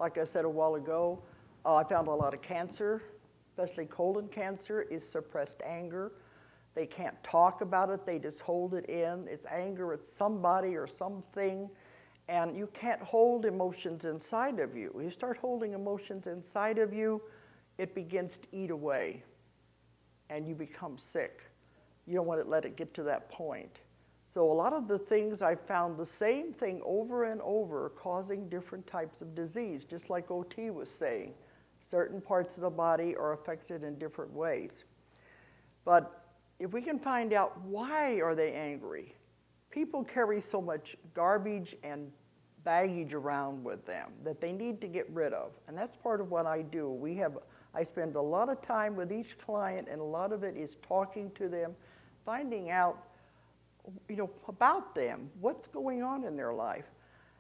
like I said a while ago, I found a lot of cancer, especially colon cancer, is suppressed anger. They can't talk about it, they just hold it in. It's anger at somebody or something, and you can't hold emotions inside of you. When you start holding emotions inside of you, it begins to eat away, and you become sick. You don't want to let it get to that point. So a lot of the things I found the same thing over and over, causing different types of disease, just like OT was saying. Certain parts of the body are affected in different ways. But if we can find out why are they angry, people carry so much garbage and baggage around with them that they need to get rid of. And that's part of what I do. I spend a lot of time with each client, and a lot of it is talking to them, finding out, about them, what's going on in their life.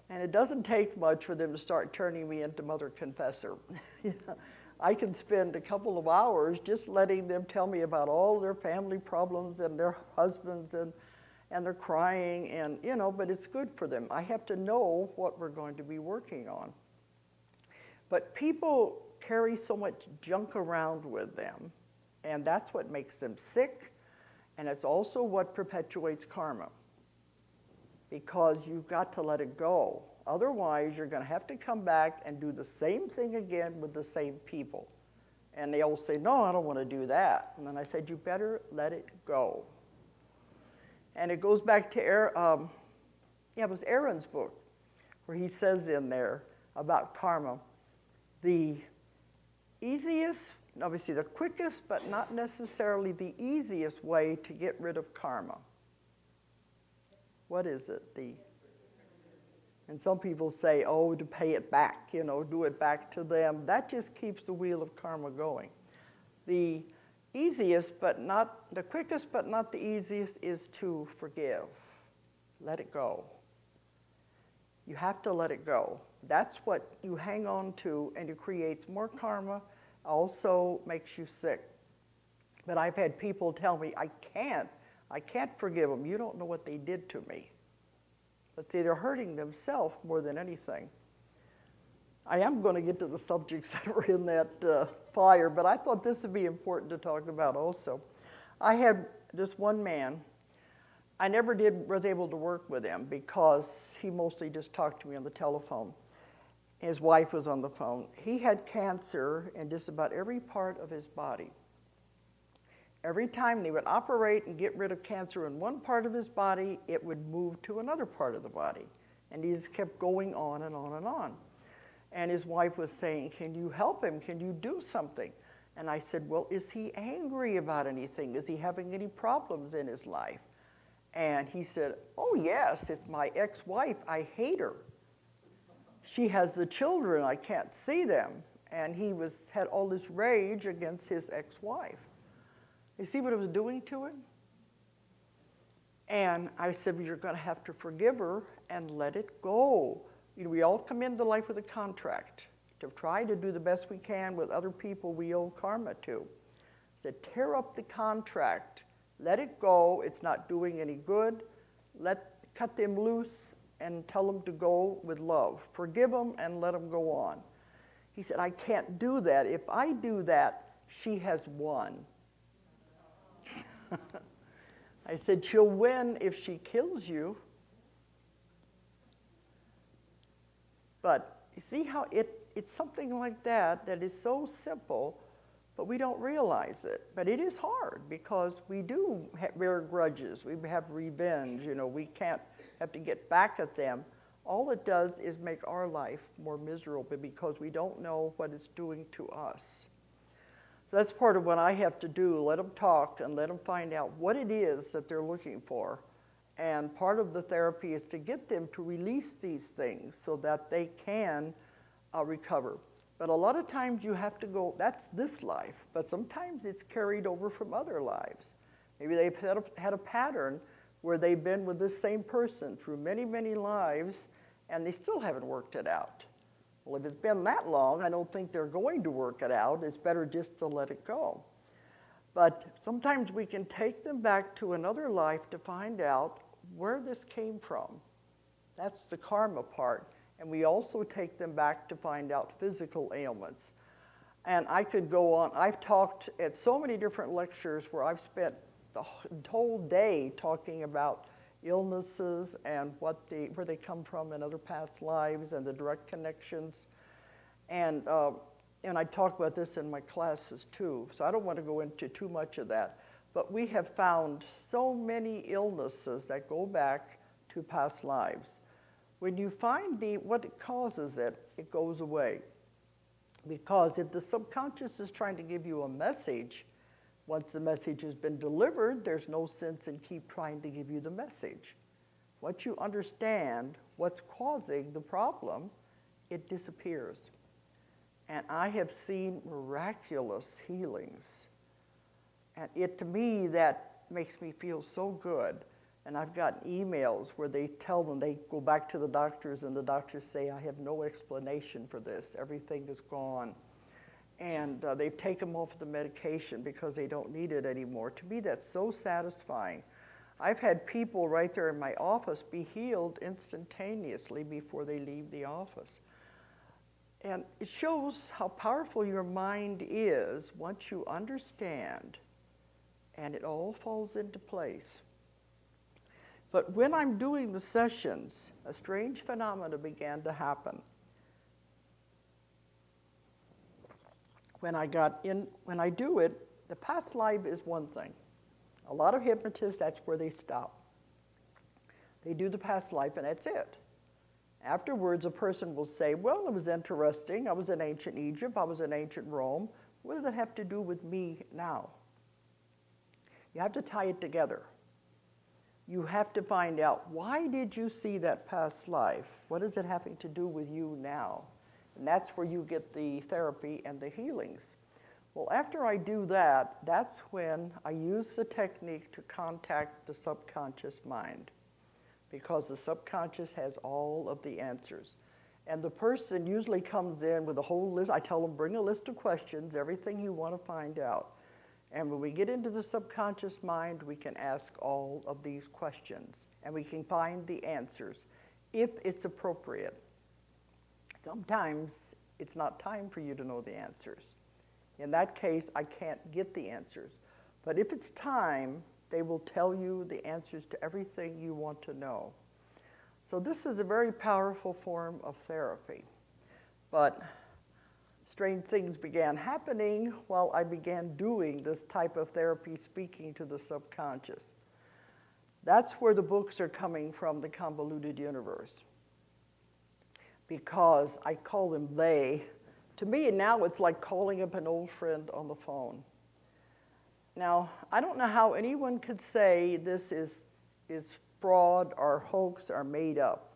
And it doesn't take much for them to start turning me into Mother Confessor. I can spend a couple of hours just letting them tell me about all their family problems and their husbands, and they're crying, and but it's good for them. I have to know what we're going to be working on. But people carry so much junk around with them, and that's what makes them sick, and it's also what perpetuates karma, because you've got to let it go. Otherwise, you're going to have to come back and do the same thing again with the same people. And they all say, no, I don't want to do that. And then I said, you better let it go. And it goes back to it was Aaron's book, where he says in there about karma, the easiest, obviously the quickest, but not necessarily the easiest way to get rid of karma. What is it? And some people say, oh, to pay it back, do it back to them. That just keeps the wheel of karma going. The easiest, but not the quickest, but not the easiest, is to forgive. Let it go. You have to let it go. That's what you hang on to, and it creates more karma, also makes you sick. But I've had people tell me, I can't forgive them. You don't know what they did to me. But they're hurting themselves more than anything. I am going to get to the subjects that were in that fire, but I thought this would be important to talk about also. I had this one man. I never was able to work with him because he mostly just talked to me on the telephone. His wife was on the phone. He had cancer in just about every part of his body. Every time they would operate and get rid of cancer in one part of his body, it would move to another part of the body. And he just kept going on and on and on. And his wife was saying, can you help him? Can you do something? And I said, well, is he angry about anything? Is he having any problems in his life? And he said, oh, yes, it's my ex-wife. I hate her. She has the children. I can't see them. And he had all this rage against his ex-wife. You see what it was doing to him? And I said, well, you're going to have to forgive her and let it go. We all come into life with a contract to try to do the best we can with other people we owe karma to. I said, tear up the contract, let it go. It's not doing any good. Cut them loose and tell them to go with love. Forgive them and let them go on. He said, I can't do that. If I do that, she has won. I said, she'll win if she kills you. But you see how it's something like that is so simple, but we don't realize it. But it is hard because we do bear grudges. We have revenge. We can't have to get back at them. All it does is make our life more miserable because we don't know what it's doing to us. So that's part of what I have to do, let them talk and let them find out what it is that they're looking for. And part of the therapy is to get them to release these things so that they can recover. But a lot of times you have to go, that's this life, but sometimes it's carried over from other lives. Maybe they've had a pattern where they've been with this same person through many, many lives, and they still haven't worked it out. Well, if it's been that long, I don't think they're going to work it out. It's better just to let it go. But sometimes we can take them back to another life to find out where this came from. That's the karma part. And we also take them back to find out physical ailments. And I could go on. I've talked at so many different lectures where I've spent the whole day talking about illnesses and where they come from in other past lives and the direct connections. And I talk about this in my classes too, so I don't want to go into too much of that. But we have found so many illnesses that go back to past lives. When you find what causes it, it goes away. Because if the subconscious is trying to give you a message, once the message has been delivered, there's no sense in keep trying to give you the message. Once you understand what's causing the problem, it disappears. And I have seen miraculous healings. And to me, that makes me feel so good. And I've gotten emails where they tell them, they go back to the doctors, and the doctors say, I have no explanation for this. Everything is gone. And they take them off the medication because they don't need it anymore. To me, that's so satisfying. I've had people right there in my office be healed instantaneously before they leave the office. And it shows how powerful your mind is once you understand, and it all falls into place. But when I'm doing the sessions, a strange phenomena began to happen. When I do it, the past life is one thing. A lot of hypnotists, that's where they stop. They do the past life, and that's it. Afterwards, a person will say, well, it was interesting. I was in ancient Egypt. I was in ancient Rome. What does that have to do with me now? You have to tie it together. You have to find out, why did you see that past life? What is it having to do with you now? And that's where you get the therapy and the healings. Well, after I do that, that's when I use the technique to contact the subconscious mind, because the subconscious has all of the answers. And the person usually comes in with a whole list. I tell them, bring a list of questions, everything you want to find out. And when we get into the subconscious mind, we can ask all of these questions, and we can find the answers if it's appropriate. Sometimes it's not time for you to know the answers. In that case, I can't get the answers. But if it's time, they will tell you the answers to everything you want to know. So this is a very powerful form of therapy. But strange things began happening while I began doing this type of therapy, speaking to the subconscious. That's where the books are coming from, the Convoluted Universe. Because I call them they. To me, now it's like calling up an old friend on the phone. Now, I don't know how anyone could say this is fraud or hoax or made up,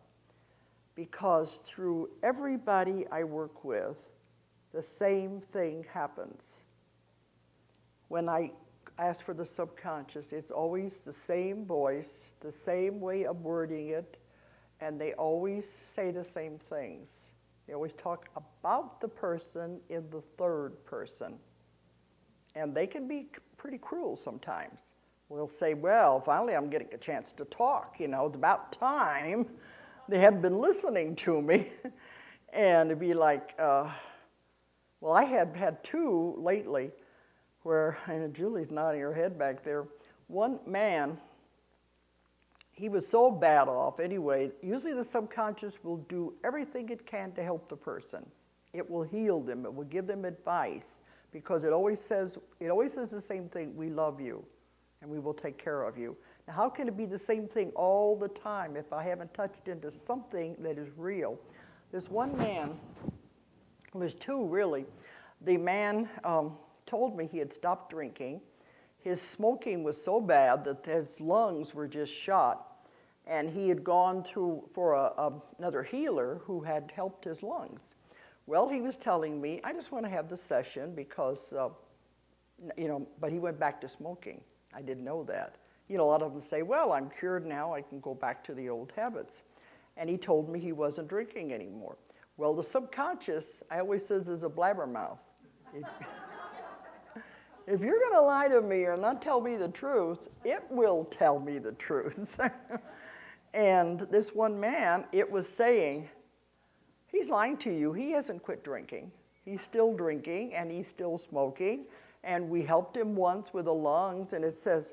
because through everybody I work with, the same thing happens. When I ask for the subconscious, it's always the same voice, the same way of wording it, and they always say the same things. They always talk about the person in the third person. And they can be pretty cruel sometimes. We'll say, well, finally I'm getting a chance to talk. You know, it's about time. They haven't been listening to me. And it'd be like, well, I have had two lately where, and Julie's nodding her head back there. One man, he was so bad off anyway. Usually the subconscious will do everything it can to help the person. It will heal them. It will give them advice, because it always says the same thing: we love you and we will take care of you. Now, how can it be the same thing all the time if I haven't touched into something that is real? This one man, there's two really. The man told me he had stopped drinking. His smoking was so bad that his lungs were just shot, and he had gone for another healer who had helped his lungs. Well, he was telling me, I just want to have the session because, but he went back to smoking. I didn't know that. You know, a lot of them say, well, I'm cured now, I can go back to the old habits. And he told me he wasn't drinking anymore. Well, the subconscious, I always says, is a blabbermouth. If you're going to lie to me or not tell me the truth, it will tell me the truth. And this one man, it was saying, He's lying to you. He hasn't quit drinking. He's still drinking, and he's still smoking. And we helped him once with the lungs, and it says,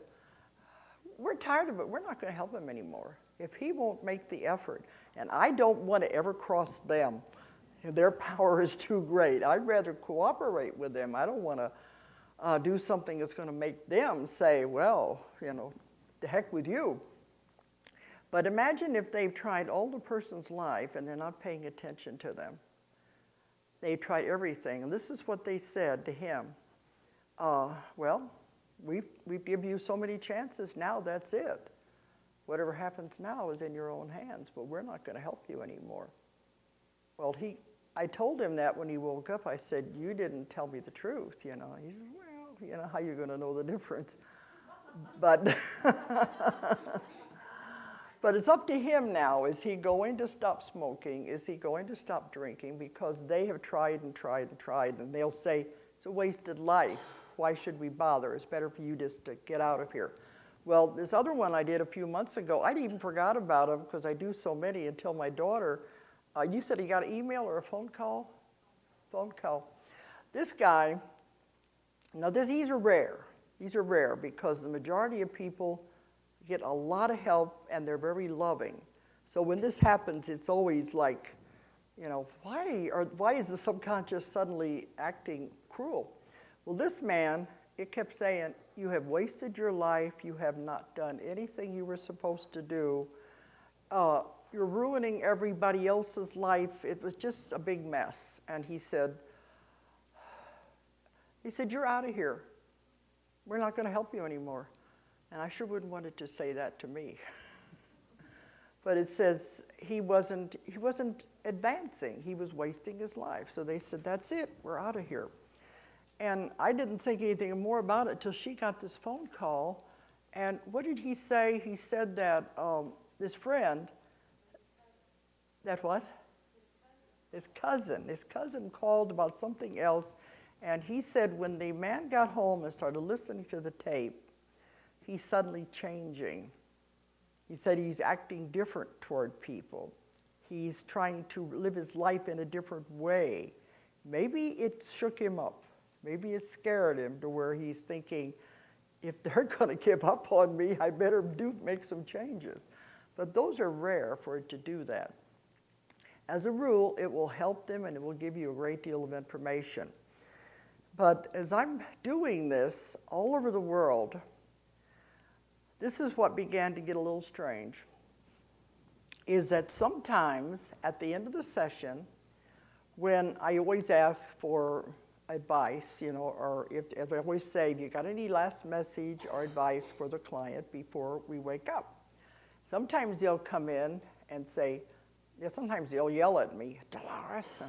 we're tired of it. We're not going to help him anymore if he won't make the effort. And I don't want to ever cross them. Their power is too great. I'd rather cooperate with them. I don't want to do something that's going to make them say, well, the heck with you. But imagine if they've tried all the person's life and they're not paying attention to them. They tried everything. And this is what they said to him. Well, we've given you so many chances. Now that's it. Whatever happens now is in your own hands, but we're not going to help you anymore. Well, I told him that when he woke up. I said, you didn't tell me the truth, He said, well, how are you going to know the difference? But, but it's up to him now. Is he going to stop smoking? Is he going to stop drinking? Because they have tried and tried and tried, and they'll say, it's a wasted life. Why should we bother? It's better for you just to get out of here. Well, this other one I did a few months ago, I'd even forgot about him because I do so many until my daughter, you said he got an email or a phone call? Phone call. This guy, now these are rare. These are rare because the majority of people get a lot of help and they're very loving. So when this happens, it's always like, why is the subconscious suddenly acting cruel? Well, this man, it kept saying, you have wasted your life. You have not done anything you were supposed to do. You're ruining everybody else's life. It was just a big mess. And he said, you're out of here. We're not going to help you anymore. And I sure wouldn't want it to say that to me. But it says he wasn't advancing. He was wasting his life. So they said, that's it. We're out of here. And I didn't think anything more about it till she got this phone call. And what did he say? He said that his friend, that what? His cousin called about something else. And he said when the man got home and started listening to the tape, he's suddenly changing. He said he's acting different toward people. He's trying to live his life in a different way. Maybe it shook him up. Maybe it scared him to where he's thinking, if they're going to give up on me, I better make some changes. But those are rare for it to do that. As a rule, it will help them and it will give you a great deal of information. But as I'm doing this all over the world, this is what began to get a little strange, is that sometimes at the end of the session, when I always ask for advice, or if I always say, if you got any last message or advice for the client before we wake up? Sometimes they'll come in and say, sometimes they'll yell at me, Dolores,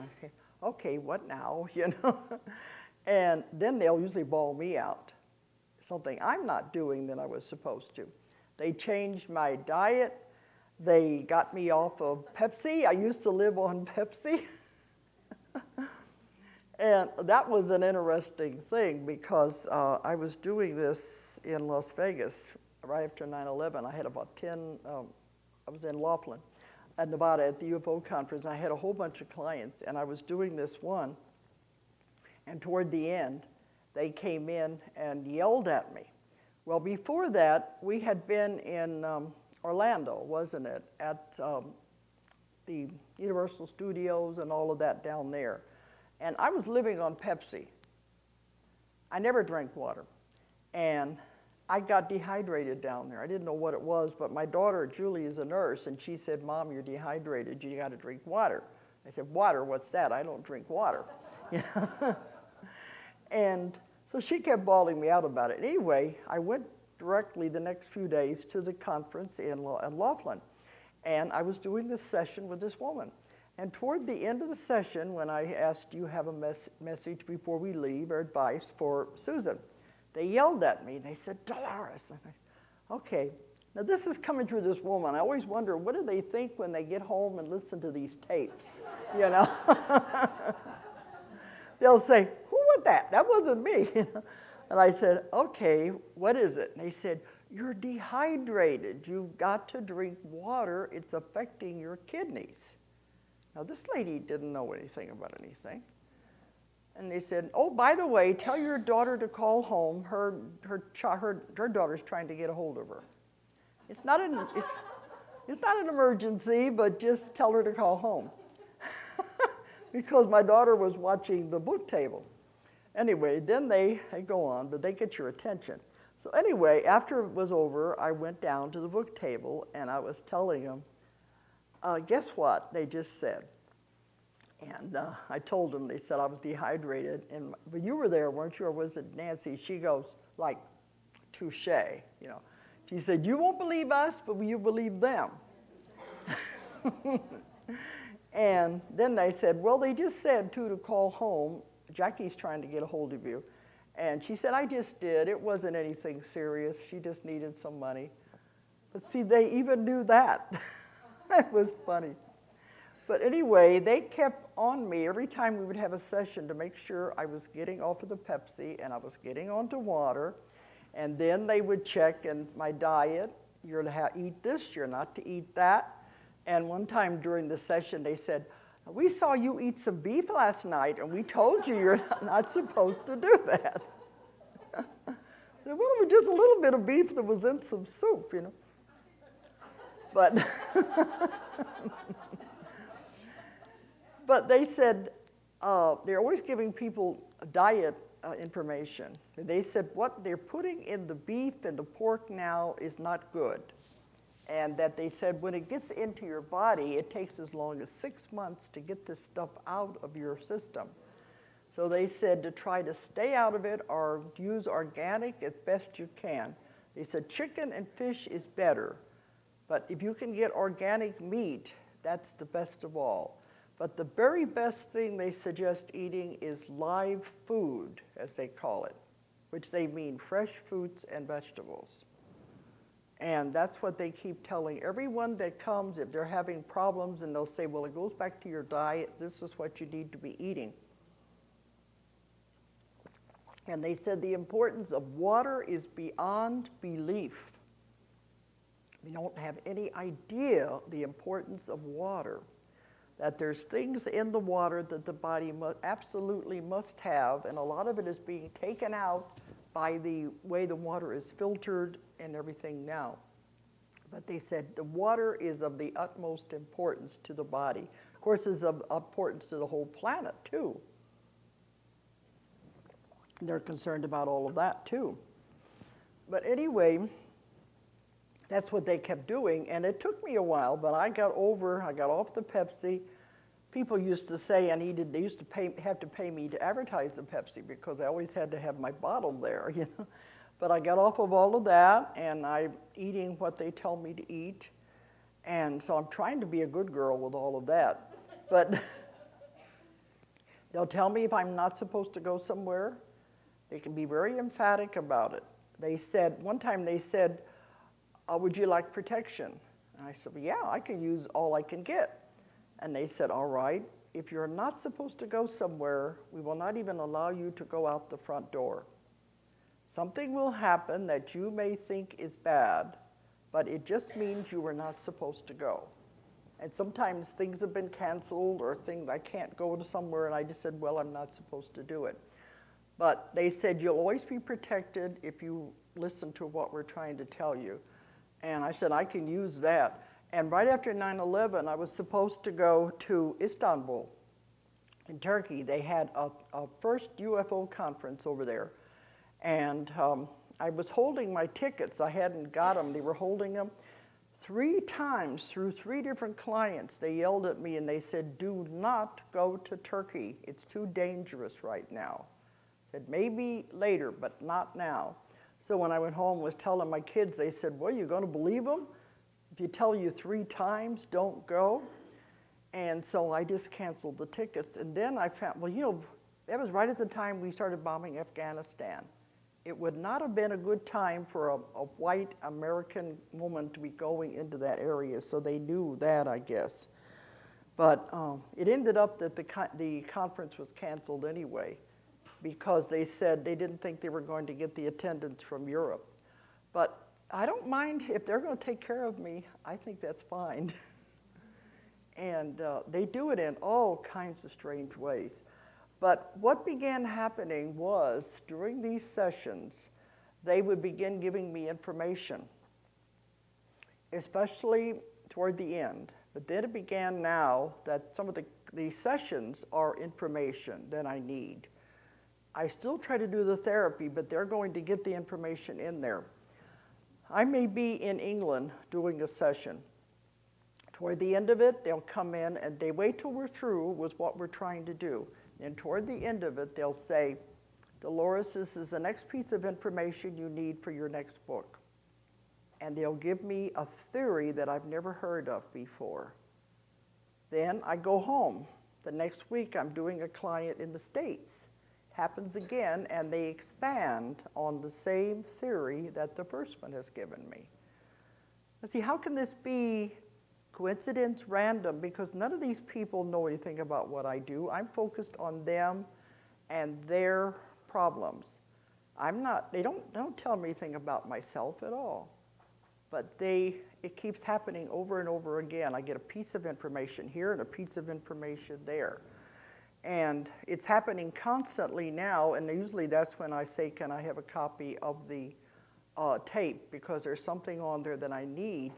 okay, what now, And then they'll usually bawl me out, something I'm not doing that I was supposed to. They changed my diet. They got me off of Pepsi. I used to live on Pepsi. And that was an interesting thing because I was doing this in Las Vegas right after 9/11. I had about 10, I was in Laughlin, at Nevada at the UFO conference. I had a whole bunch of clients and I was doing this one. And toward the end, they came in and yelled at me. Well, before that, we had been in Orlando, wasn't it? At the Universal Studios and all of that down there. And I was living on Pepsi. I never drank water. And I got dehydrated down there. I didn't know what it was, but my daughter, Julie, is a nurse, and she said, Mom, you're dehydrated. You got to drink water. I said, water? What's that? I don't drink water. And so she kept bawling me out about it. Anyway, I went directly the next few days to the conference in Laughlin. And I was doing this session with this woman. And toward the end of the session, when I asked, do you have a message before we leave or advice for Susan? They yelled at me. They said, Dolores. Okay. Now, this is coming through this woman. I always wonder, what do they think when they get home and listen to these tapes? They'll say, who was that? That wasn't me. And I said, okay, what is it? And they said, you're dehydrated. You've got to drink water. It's affecting your kidneys. Now, this lady didn't know anything about anything. And they said, oh, by the way, tell your daughter to call home. Her daughter's trying to get a hold of her. It's not an emergency, but just tell her to call home. Because my daughter was watching the book table. Anyway, then they go on, but they get your attention. So anyway, after it was over, I went down to the book table, and I was telling them, guess what they just said? And I told them, they said I was dehydrated. But you were there, weren't you, or was it Nancy? She goes, like, touche, you know. She said, you won't believe us, but you believe them. And then they said, well, they just said, too, to call home. Jackie's trying to get a hold of you. And she said, I just did. It wasn't anything serious. She just needed some money. But see, they even knew that. It was funny. But anyway, they kept on me every time we would have a session to make sure I was getting off of the Pepsi and I was getting onto water. And then they would check in my diet. You're to eat this, you're not to eat that. And one time during the session, they said, we saw you eat some beef last night, and we told you you're not supposed to do that. I said, well, it was just a little bit of beef that was in some soup, you know. But, but they said, they're always giving people diet information. They said what they're putting in the beef and the pork now is not good. And that they said when it gets into your body, it takes as long as 6 months to get this stuff out of your system. So they said to try to stay out of it or use organic as best you can. They said chicken and fish is better, but if you can get organic meat, that's the best of all. But the very best thing they suggest eating is live food, as they call it, which they mean fresh fruits and vegetables. And that's what they keep telling everyone that comes if they're having problems, and they'll say, well, it goes back to your diet. This is what you need to be eating. And they said the importance of water is beyond belief. We don't have any idea the importance of water, that there's things in the water that the body absolutely must have, and a lot of it is being taken out by the way the water is filtered and everything now. But they said the water is of the utmost importance to the body. Of course, it's of importance to the whole planet, too. They're concerned about all of that, too. But anyway, that's what they kept doing, and it took me a while, but I got off the Pepsi. People used to say they used to have to pay me to advertise the Pepsi because I always had to have my bottle there, you know. But I got off of all of that, and I'm eating what they tell me to eat. And so I'm trying to be a good girl with all of that. But they'll tell me if I'm not supposed to go somewhere. They can be very emphatic about it. They said, one time they said, would you like protection? And I said, well, yeah, I can use all I can get. And they said, all right, if you're not supposed to go somewhere, we will not even allow you to go out the front door. Something will happen that you may think is bad, but it just means you were not supposed to go. And sometimes things have been canceled or things, I can't go to somewhere, and I just said, well, I'm not supposed to do it. But they said, you'll always be protected if you listen to what we're trying to tell you. And I said, I can use that. And right after 9/11, I was supposed to go to Istanbul in Turkey. They had a first UFO conference over there. And I was holding my tickets. I hadn't got them. They were holding them. 3 times through 3 different clients, they yelled at me and they said, do not go to Turkey. It's too dangerous right now. I said, maybe later, but not now. So when I went home and was telling my kids, they said, well, you're going to believe them? If you tell you 3 times, don't go. And so I just canceled the tickets. And then I found, well, you know, that was right at the time we started bombing Afghanistan. It would not have been a good time for a white American woman to be going into that area, so they knew that, I guess. But it ended up that the conference was canceled anyway, because they said they didn't think they were going to get the attendance from Europe. But I don't mind if they're going to take care of me. I think that's fine. And they do it in all kinds of strange ways. But what began happening was, during these sessions, they would begin giving me information, especially toward the end. But then it began now that some of the sessions are information that I need. I still try to do the therapy, but they're going to get the information in there. I may be in England doing a session. Toward the end of it, they'll come in and they wait till we're through with what we're trying to do. And toward the end of it, they'll say, Dolores, this is the next piece of information you need for your next book. And they'll give me a theory that I've never heard of before. Then I go home. The next week, I'm doing a client in the States. Happens again, and they expand on the same theory that the first one has given me. Now, see, how can this be coincidence, random? Because none of these people know anything about what I do. I'm focused on them and their problems. They don't tell me anything about myself at all. But it keeps happening over and over again. I get a piece of information here and a piece of information there. And it's happening constantly now, and usually that's when I say, can I have a copy of the tape, because there's something on there that I need.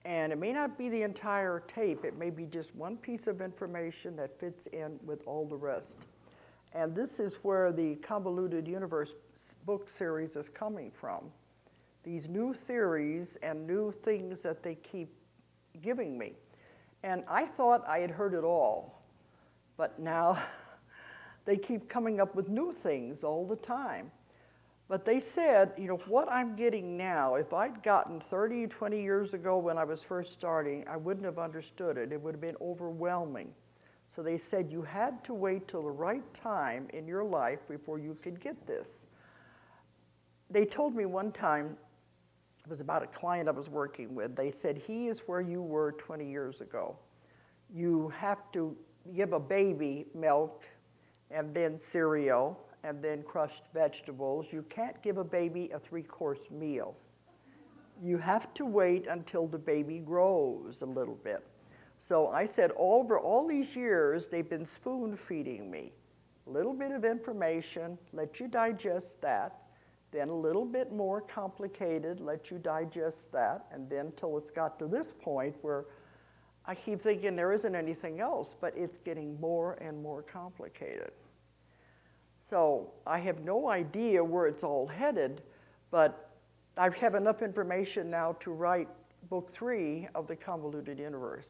And it may not be the entire tape, it may be just one piece of information that fits in with all the rest. And this is where the Convoluted Universe book series is coming from. These new theories and new things that they keep giving me. And I thought I had heard it all. But now they keep coming up with new things all the time. But they said, what I'm getting now, if I'd gotten 30, 20 years ago when I was first starting, I wouldn't have understood it. It would have been overwhelming. So they said you had to wait till the right time in your life before you could get this. They told me one time, it was about a client I was working with, they said, he is where you were 20 years ago. You have to give a baby milk and then cereal and then crushed vegetables. You can't give a baby a 3-course meal. You have to wait until the baby grows a little bit. So I said, over all these years, they've been spoon feeding me. A little bit of information, let you digest that, then a little bit more complicated, let you digest that, and then till it's got to this point where I keep thinking there isn't anything else, but it's getting more and more complicated. So I have no idea where it's all headed, but I have enough information now to write book 3 of the Convoluted Universe.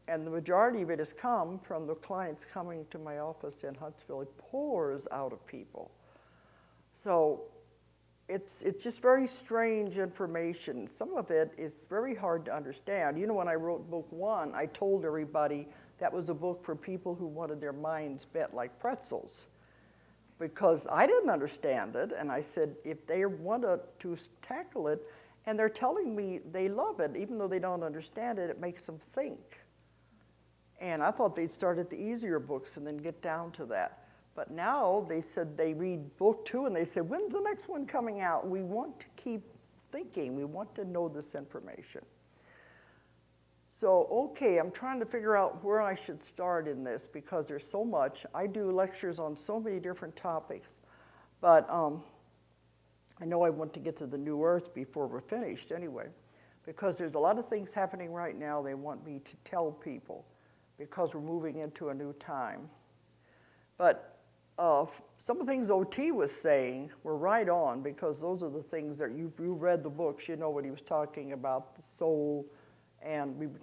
And the majority of it has come from the clients coming to my office in Huntsville. It pours out of people. So it's just very strange information. Some of it is very hard to understand. When I wrote book 1, I told everybody that was a book for people who wanted their minds bent like pretzels, because I didn't understand it, and I said, if they want to tackle it, and they're telling me they love it, even though they don't understand it, it makes them think. And I thought they'd start at the easier books and then get down to that. But now they said they read book 2 and they said, when's the next one coming out? We want to keep thinking. We want to know this information. So, okay, I'm trying to figure out where I should start in this because there's so much. I do lectures on so many different topics. But I know I want to get to the New Earth before we're finished anyway, because there's a lot of things happening right now they want me to tell people because we're moving into a new time. But some of the things O.T. was saying were right on, because those are the things that you read the books, you know what he was talking about, the soul and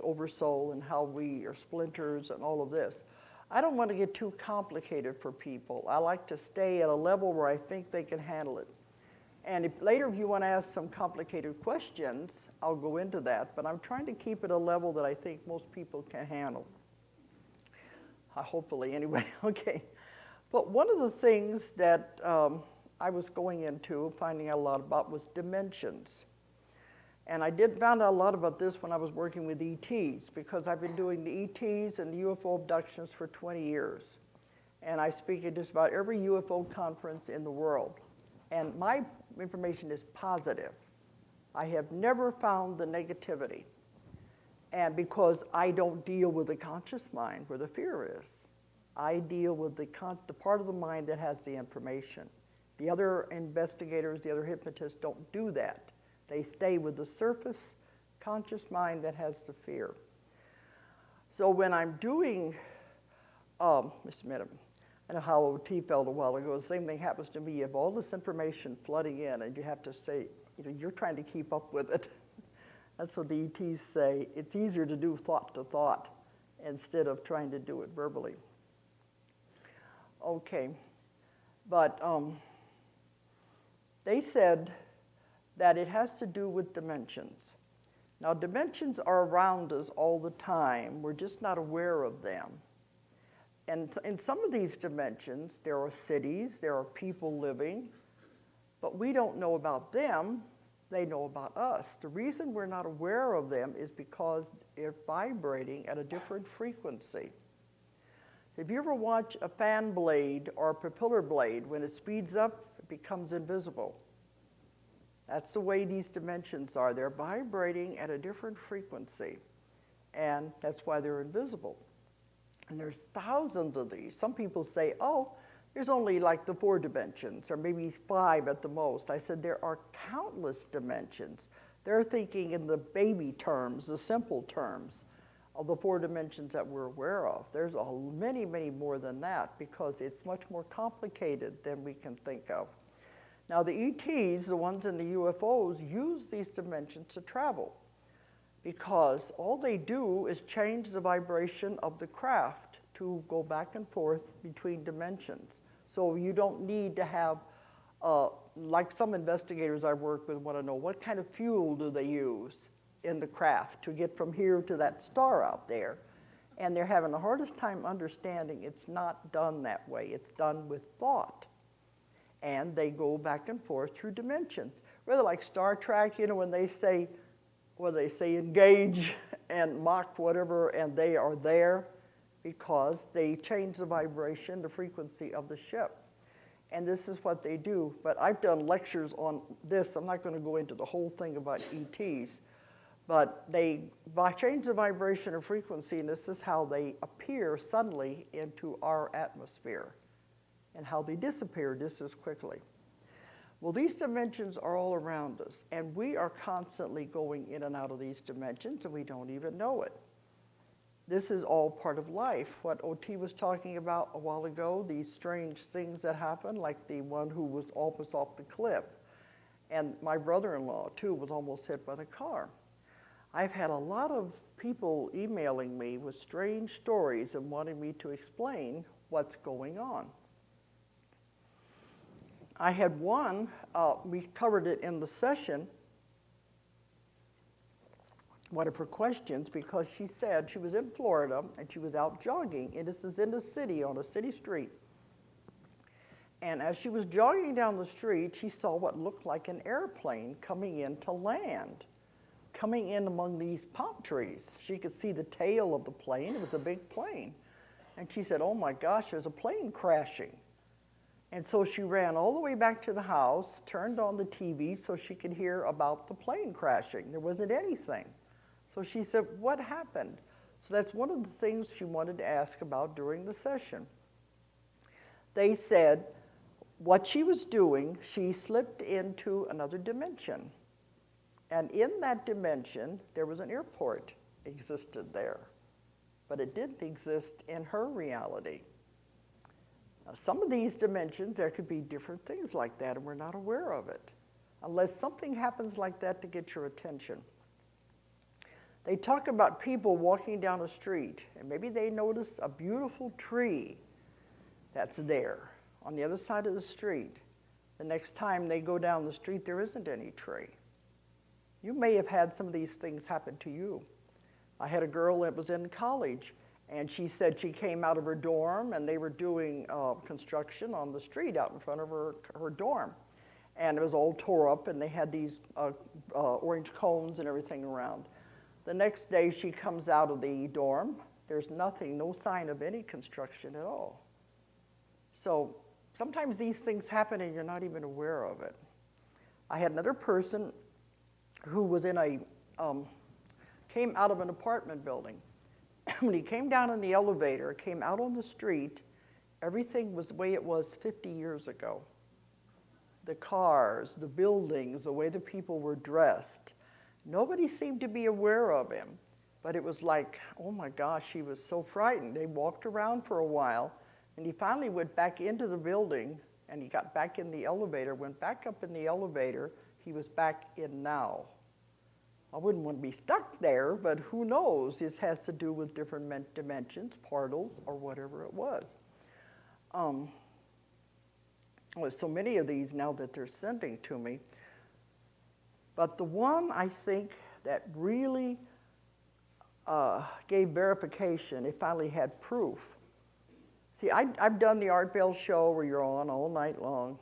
oversoul and how we are splinters and all of this. I don't want to get too complicated for people. I like to stay at a level where I think they can handle it. And if you want to ask some complicated questions, I'll go into that. But I'm trying to keep it a level that I think most people can handle. Hopefully, anyway. Okay. But one of the things that I was going into, finding out a lot about, was dimensions. And I found out a lot about this when I was working with ETs, because I've been doing the ETs and the UFO abductions for 20 years. And I speak at just about every UFO conference in the world. And my information is positive. I have never found the negativity. And because I don't deal with the conscious mind where the fear is, I deal with the part of the mind that has the information. The other investigators, the other hypnotists don't do that. They stay with the surface conscious mind that has the fear. So when I'm doing, just a minute, I know how OT felt a while ago. The same thing happens to me. You have all this information flooding in, and you have to say, you're trying to keep up with it. That's what the ETs say. It's easier to do thought to thought instead of trying to do it verbally. Okay, but they said that it has to do with dimensions. Now, dimensions are around us all the time. We're just not aware of them. And in some of these dimensions, there are cities, there are people living, but we don't know about them. They know about us. The reason we're not aware of them is because they're vibrating at a different frequency. If you ever watch a fan blade or a propeller blade, when it speeds up, it becomes invisible. That's the way these dimensions are. They're vibrating at a different frequency, and that's why they're invisible. And there's thousands of these. Some people say, oh, there's only like the 4 dimensions, or maybe 5 at the most. I said, there are countless dimensions. They're thinking in the baby terms, the simple terms of the 4 dimensions that we're aware of. There's many, many more than that because it's much more complicated than we can think of. Now, the ETs, the ones in the UFOs, use these dimensions to travel because all they do is change the vibration of the craft to go back and forth between dimensions. So you don't need to have, like some investigators I work with want to know, what kind of fuel do they use in the craft to get from here to that star out there? And they're having the hardest time understanding it's not done that way. It's done with thought. And they go back and forth through dimensions. Rather like Star Trek, when they say, engage and mock whatever, and they are there because they change the vibration, the frequency of the ship. And this is what they do. But I've done lectures on this. I'm not going to go into the whole thing about ETs. But they change the vibration or frequency, and this is how they appear suddenly into our atmosphere, and how they disappear just as quickly. Well, these dimensions are all around us, and we are constantly going in and out of these dimensions, and we don't even know it. This is all part of life. What OT was talking about a while ago, these strange things that happen, like the one who was almost off the cliff. And my brother-in-law, too, was almost hit by the car. I've had a lot of people emailing me with strange stories and wanting me to explain what's going on. I had one, we covered it in the session, one of her questions, because she said she was in Florida and she was out jogging, and this is in the city, on a city street. And as she was jogging down the street, she saw what looked like an airplane coming in to land, coming in among these palm trees. She could see the tail of the plane. It was a big plane. And she said, oh my gosh, there's a plane crashing. And so she ran all the way back to the house, turned on the TV so she could hear about the plane crashing. There wasn't anything. So she said, what happened? So that's one of the things she wanted to ask about during the session. They said what she was doing, she slipped into another dimension. And in that dimension, there was an airport existed there. But it didn't exist in her reality. Now, some of these dimensions, there could be different things like that, and we're not aware of it, unless something happens like that to get your attention. They talk about people walking down a street, and maybe they notice a beautiful tree that's there on the other side of the street. The next time they go down the street, there isn't any tree. You may have had some of these things happen to you. I had a girl that was in college, and she said she came out of her dorm, and they were doing construction on the street out in front of her dorm. And it was all tore up, and they had these orange cones and everything around. The next day, she comes out of the dorm. There's nothing, no sign of any construction at all. So sometimes these things happen, and you're not even aware of it. I had another person who was in a came out of an apartment building. When he came down in the elevator, came out on the street, everything was the way it was 50 years ago. The cars, the buildings, the way the people were dressed. Nobody seemed to be aware of him, but it was like, oh my gosh, he was so frightened. They walked around for a while, and he finally went back into the building, and he got back in the elevator, went back up in the elevator. He was back in now. I wouldn't want to be stuck there, but who knows? This has to do with different dimensions, portals, or whatever it was. There's so many of these now that they're sending to me. But the one I think that really gave verification, it finally had proof. See, I've done the Art Bell show where you're on all night long,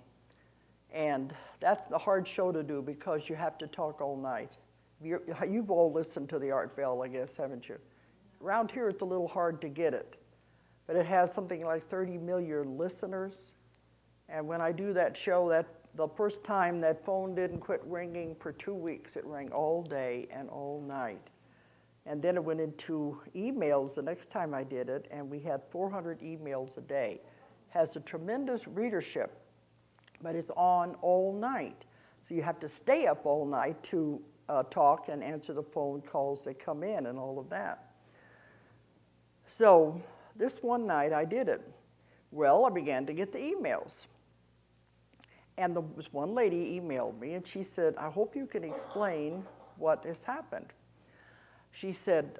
and that's the hard show to do because you have to talk all night. You've all listened to the Art Bell, I guess, haven't you? Around here, it's a little hard to get it, but it has something like 30 million listeners. And when I do that show, the first time that phone didn't quit ringing for 2 weeks. It rang all day and all night. And then it went into emails the next time I did it, and we had 400 emails a day. Has a tremendous readership, but it's on all night. So you have to stay up all night to talk and answer the phone calls that come in and all of that. So this one night I did it. Well, I began to get the emails. And this one lady emailed me, and she said, I hope you can explain what has happened. She said,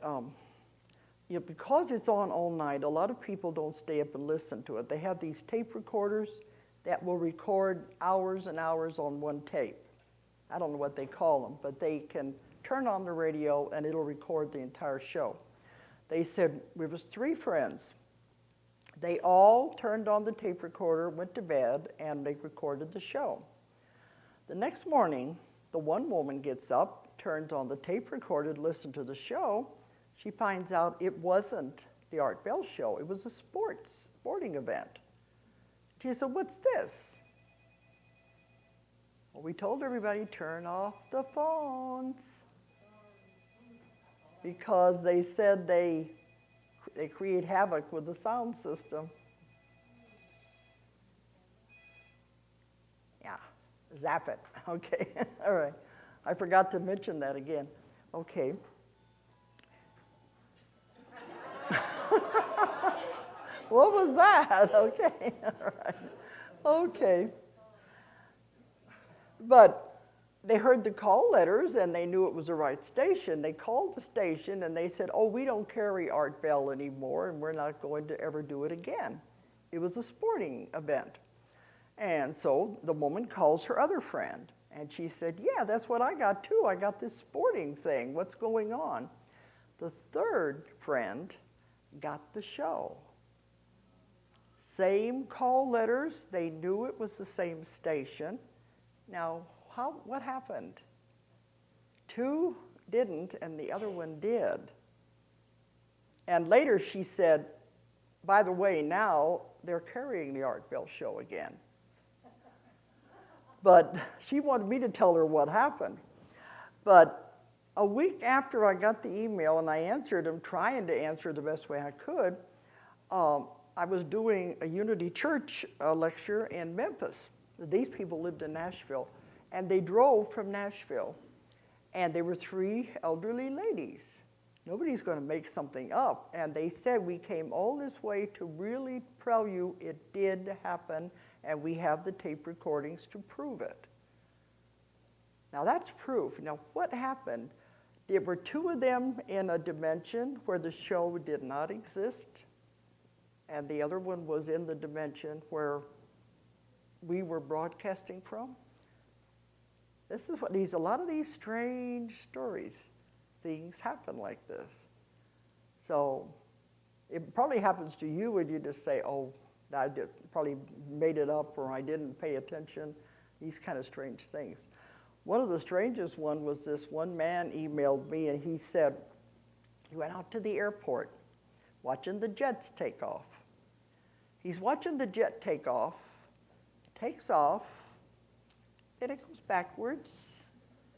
because it's on all night, a lot of people don't stay up and listen to it. They have these tape recorders that will record hours and hours on one tape. I don't know what they call them, but they can turn on the radio and it'll record the entire show. They said, we was 3 friends. They all turned on the tape recorder, went to bed, and they recorded the show. The next morning, the one woman gets up, turns on the tape recorder, listens to the show. She finds out it wasn't the Art Bell show. It was a sporting event. She said, what's this? Well, we told everybody, turn off the phones. Because they said they create havoc with the sound system. Yeah, zap it. Okay, all right. I forgot to mention that again. Okay. What was that? Okay, all right. Okay. But they heard the call letters and they knew it was the right station. They called the station and they said, oh, we don't carry Art Bell anymore and we're not going to ever do it again. It was a sporting event. And so the woman calls her other friend and she said, yeah, that's what I got too. I got this sporting thing. What's going on? The third friend got the show. Same call letters. They knew it was the same station. Now, what happened? 2 didn't, and the other one did. And later she said, by the way, now they're carrying the Art Bell show again. But she wanted me to tell her what happened. But a week after I got the email and I answered them, trying to answer the best way I could, I was doing a Unity Church lecture in Memphis. These people lived in Nashville. And they drove from Nashville, and they were 3 elderly ladies. Nobody's going to make something up. And they said, we came all this way to really tell you it did happen, and we have the tape recordings to prove it. Now, that's proof. Now, what happened? There were 2 of them in a dimension where the show did not exist, and the other one was in the dimension where we were broadcasting from. This is what a lot of these strange stories, things happen like this. So it probably happens to you and you just say, oh, I probably made it up or I didn't pay attention, these kind of strange things. One of the strangest one was this one man emailed me and he said, he went out to the airport watching the jets take off. He's watching the jet take off, takes off, then it goes backwards,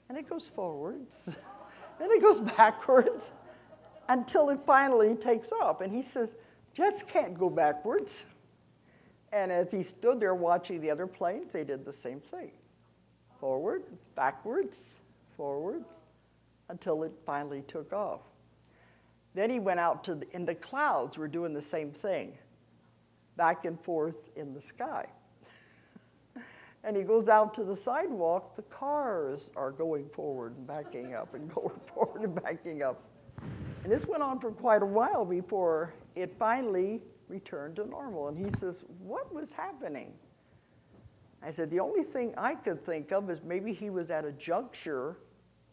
and it goes forwards, Then it goes backwards until it finally takes off. And he says, jets can't go backwards. And as he stood there watching the other planes, they did the same thing. Forward, backwards, forwards, until it finally took off. Then he went out in the clouds, were doing the same thing, back and forth in the sky. And he goes out to the sidewalk, the cars are going forward and backing up and going forward and backing up. And this went on for quite a while before it finally returned to normal. And he says, what was happening? I said, the only thing I could think of is maybe he was at a juncture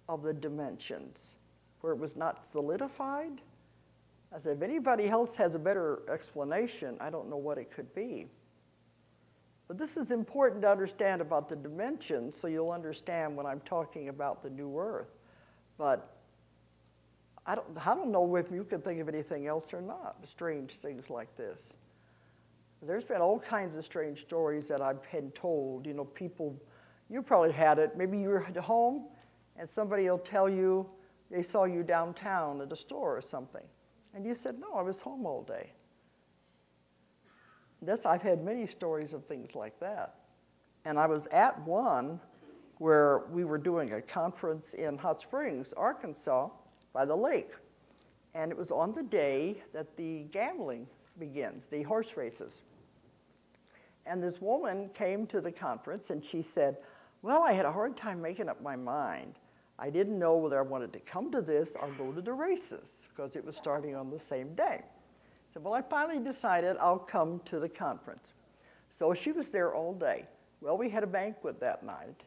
of the dimensions where it was not solidified. I said, if anybody else has a better explanation, I don't know what it could be. But this is important to understand about the dimensions, so you'll understand when I'm talking about the new earth. But I don't know if you can think of anything else or not, strange things like this. There's been all kinds of strange stories that I've been told. You know, people, you probably had it. Maybe you were at home and somebody will tell you they saw you downtown at a store or something. And you said, no, I was home all day. I've had many stories of things like that. And I was at one where we were doing a conference in Hot Springs, Arkansas, by the lake. And it was on the day that the gambling begins, the horse races. And this woman came to the conference and she said, well, I had a hard time making up my mind. I didn't know whether I wanted to come to this or go to the races because it was starting on the same day. I said, well, I finally decided I'll come to the conference. So she was there all day. Well, we had a banquet that night,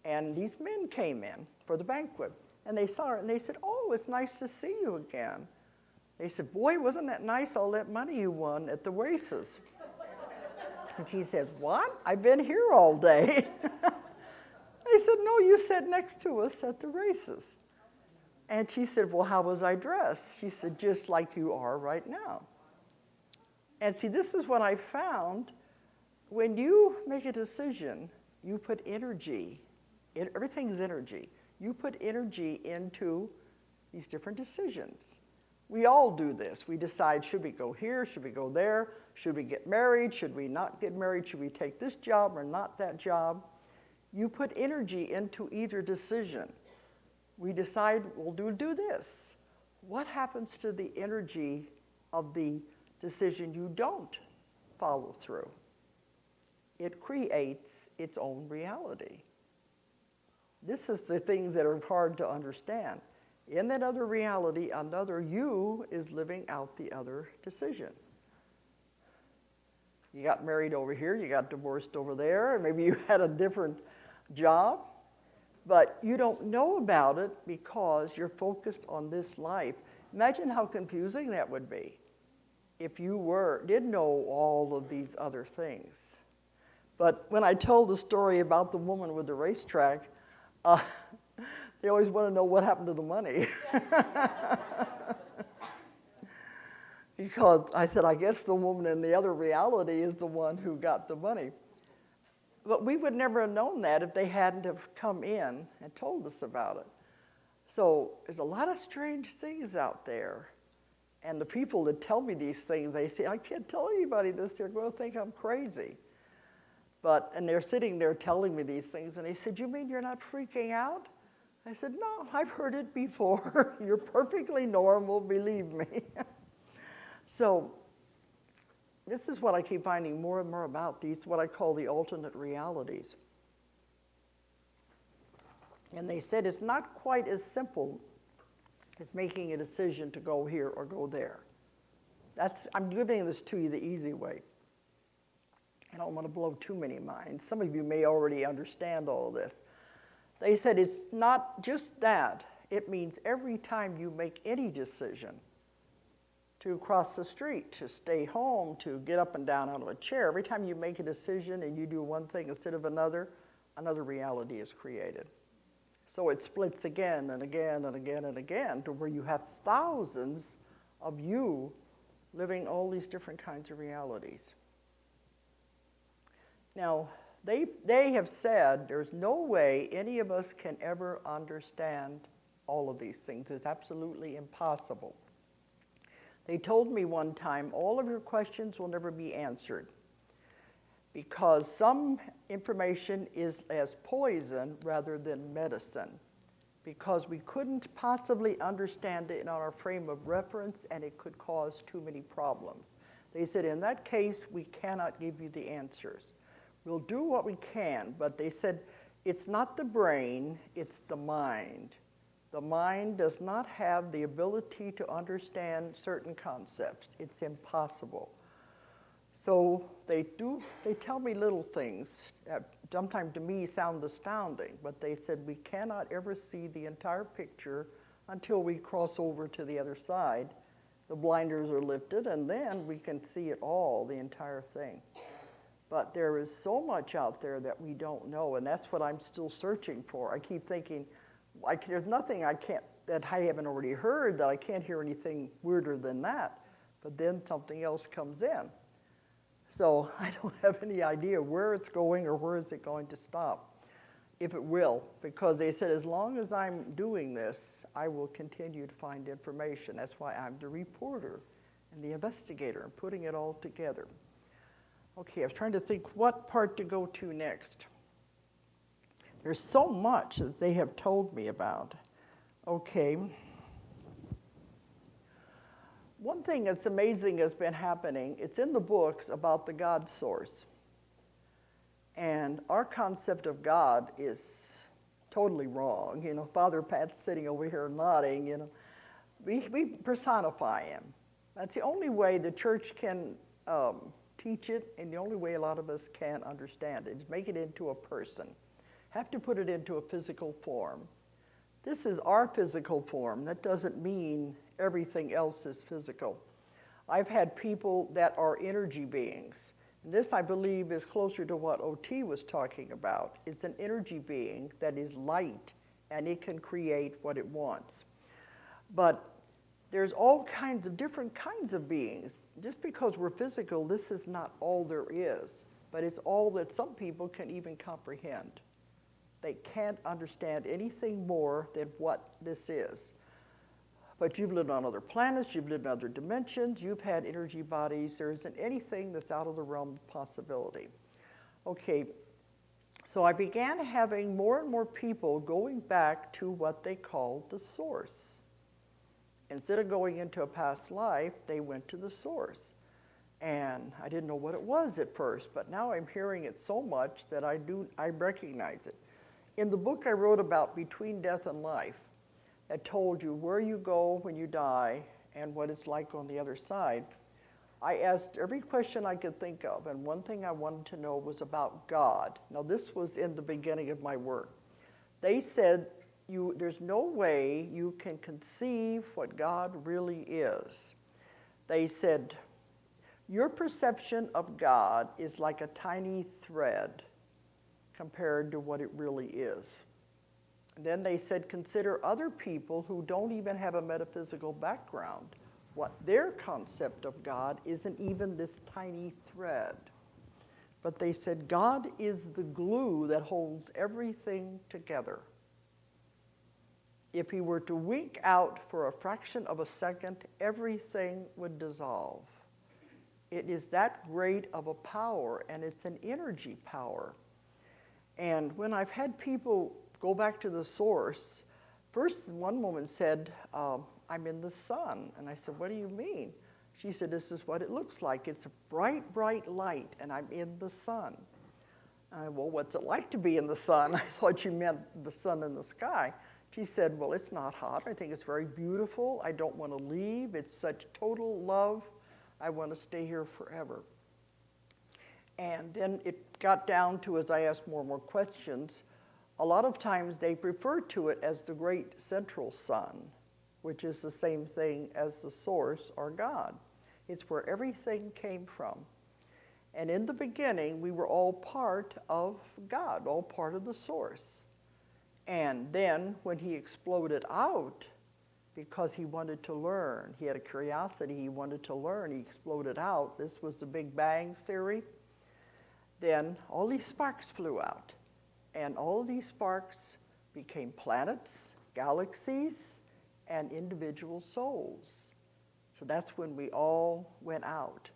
and these men came in for the banquet, and they saw her, and they said, oh, it's nice to see you again. They said, boy, wasn't that nice, all that money you won at the races? And she said, what? I've been here all day. They said, no, you sat next to us at the races. And she said, well, how was I dressed? She said, just like you are right now. And see, this is what I found. When you make a decision, you put energy. Everything's energy. You put energy into these different decisions. We all do this. We decide, should we go here? Should we go there? Should we get married? Should we not get married? Should we take this job or not that job? You put energy into either decision. We decide, we'll do this. What happens to the energy of the decision you don't follow through? It creates its own reality. This is the things that are hard to understand. In that other reality, another you is living out the other decision. You got married over here, you got divorced over there, and maybe you had a different job, but you don't know about it because you're focused on this life. Imagine how confusing that would be if you did know all of these other things. But when I told the story about the woman with the racetrack, they always want to know what happened to the money. Because I said, I guess the woman in the other reality is the one who got the money. But we would never have known that if they hadn't have come in and told us about it. So there's a lot of strange things out there. And the people that tell me these things, they say, I can't tell anybody this. They're going to think I'm crazy. And they're sitting there telling me these things. And they said, you mean you're not freaking out? I said, no, I've heard it before. You're perfectly normal, believe me. So this is what I keep finding more and more about, these, what I call the alternate realities. And they said it's not quite as simple as making a decision to go here or go there. I'm giving this to you the easy way. I don't want to blow too many minds. Some of you may already understand all of this. They said it's not just that. It means every time you make any decision, to cross the street, to stay home, to get up and down out of a chair, every time you make a decision and you do one thing instead of another reality is created. So it splits again and again and again and again to where you have thousands of you living all these different kinds of realities. Now, they have said there's no way any of us can ever understand all of these things. It's absolutely impossible. They told me one time, all of your questions will never be answered because some information is as poison rather than medicine, because we couldn't possibly understand it in our frame of reference and it could cause too many problems. They said, in that case, we cannot give you the answers. We'll do what we can, but they said, it's not the brain, it's the mind. The mind does not have the ability to understand certain concepts. It's impossible. So they tell me little things that sometimes to me sound astounding, but they said we cannot ever see the entire picture until we cross over to the other side. The blinders are lifted, and then we can see it all, the entire thing. But there is so much out there that we don't know, and that's what I'm still searching for. I keep thinking, there's nothing that I haven't already heard, that I can't hear anything weirder than that. But then something else comes in. So I don't have any idea where it's going or where is it going to stop, if it will, because they said as long as I'm doing this, I will continue to find information. That's why I'm the reporter and the investigator and putting it all together. Okay, I was trying to think what part to go to next. There's so much that they have told me about. Okay. One thing that's amazing has been happening. It's in the books about the God source. And our concept of God is totally wrong. You know, Father Pat's sitting over here nodding, you know. We personify him. That's the only way the church can teach it, and the only way a lot of us can understand it is make it into a person. Have to put it into a physical form. This is our physical form. That doesn't mean everything else is physical. I've had people that are energy beings. And this, I believe, is closer to what OT was talking about. It's an energy being that is light, and it can create what it wants. But there's all kinds of different kinds of beings. Just because we're physical, this is not all there is, but it's all that some people can even comprehend. They can't understand anything more than what this is. But you've lived on other planets, you've lived in other dimensions, you've had energy bodies. There isn't anything that's out of the realm of possibility. Okay, so I began having more and more people going back to what they called the source. Instead of going into a past life, they went to the source. And I didn't know what it was at first, but now I'm hearing it so much that I recognize it. In the book I wrote about Between Death and Life, that told you where you go when you die and what it's like on the other side, I asked every question I could think of, and one thing I wanted to know was about God. Now, this was in the beginning of my work. They said, there's no way you can conceive what God really is. They said, your perception of God is like a tiny thread compared to what it really is. And then they said, consider other people who don't even have a metaphysical background. What their concept of God isn't even this tiny thread. But they said, God is the glue that holds everything together. If he were to wink out for a fraction of a second, everything would dissolve. It is that great of a power, and it's an energy power. And when I've had people go back to the source, first one woman said, I'm in the sun. And I said, what do you mean? She said, this is what it looks like. It's a bright, bright light, and I'm in the sun. Well, what's it like to be in the sun? I thought you meant the sun in the sky. She said, well, it's not hot. I think it's very beautiful. I don't want to leave. It's such total love. I want to stay here forever. And then it got down to, as I asked more and more questions, a lot of times they refer to it as the great central sun, which is the same thing as the source or God. It's where everything came from. And in the beginning, we were all part of God, all part of the source. And then when he exploded out, because he wanted to learn, he had a curiosity, he wanted to learn, he exploded out. This was the Big Bang theory. Then all these sparks flew out. And all of these sparks became planets, galaxies and individual souls. So that's when we all went out.